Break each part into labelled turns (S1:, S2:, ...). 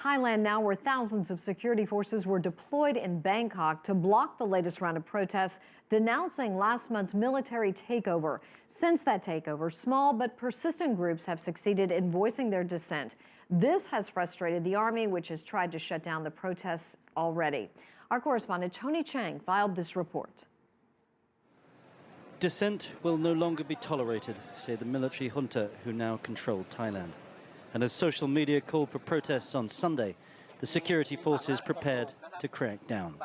S1: Thailand now, where thousands of security forces were deployed in Bangkok to block the latest round of protests denouncing last month's military takeover. Since that takeover, small but persistent groups have succeeded in voicing their dissent. This has frustrated the army, which has tried to shut down the protests already. Our correspondent Tony Cheng filed this report.
S2: Dissent will no longer be tolerated, say the military junta who now control Thailand. And as social media called for protests on Sunday, the security forces prepared to crack down.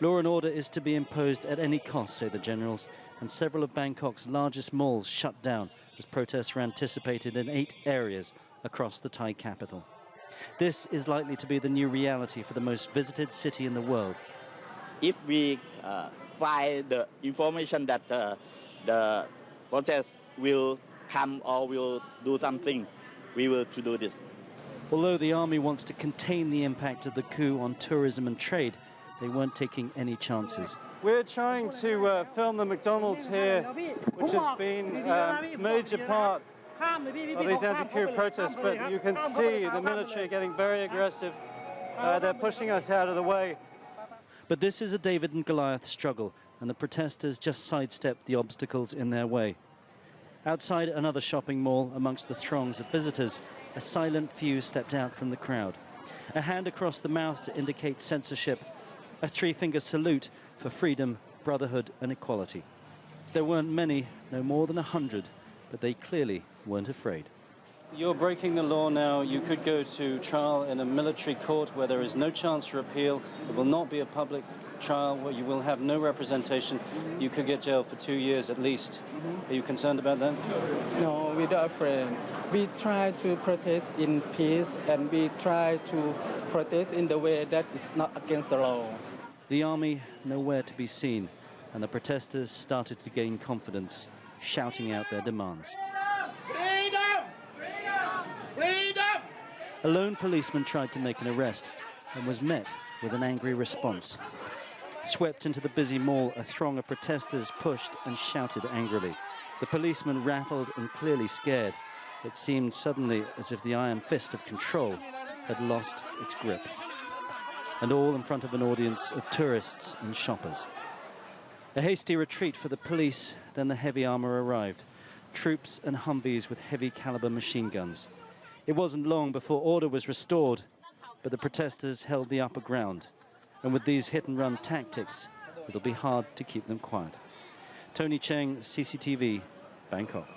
S2: Law and order is to be imposed at any cost, say the generals, and several of Bangkok's largest malls shut down as protests were anticipated in 8 areas across the Thai capital. This is likely to be the new reality for the most visited city in the world.
S3: If we find the information that the protest will come or will do something, we will to do this.
S2: Although the army wants to contain the impact of the coup on tourism and trade, they weren't taking any chances. We're trying to film the McDonald's here, which has been a major part of these anti-coup protests, but you can see the military getting very aggressive. They're pushing us out of the way. But this is a David and Goliath struggle, and the protesters just sidestepped the obstacles in their way. Outside another shopping mall, amongst the throngs of visitors, a silent few stepped out from the crowd. A hand across the mouth to indicate censorship, a 3-finger salute for freedom, brotherhood and equality. There weren't many, no more than 100, but they clearly weren't afraid. You're breaking the law now. You could go to trial in a military court where there is no chance for appeal. It will not be a public trial where you will have no representation. You could get jailed for 2 years at least. Are you concerned about that?
S4: No, we're not afraid. We try to protest in peace, and we try to protest in the way that is not against the law.
S2: The army nowhere to be seen, and the protesters started to gain confidence, shouting out their demands.
S5: Freedom! Freedom! Freedom!
S2: A lone policeman tried to make an arrest and was met with an angry response. Swept into the busy mall, a throng of protesters pushed and shouted angrily. The policeman rattled and clearly scared. It seemed suddenly as if the iron fist of control had lost its grip. And all in front of an audience of tourists and shoppers. A hasty retreat for the police, then the heavy armor arrived. Troops and Humvees with heavy caliber machine guns. It wasn't long before order was restored, but the protesters held the upper ground. And with these hit-and-run tactics, it'll be hard to keep them quiet. Tony Cheng, CCTV, Bangkok.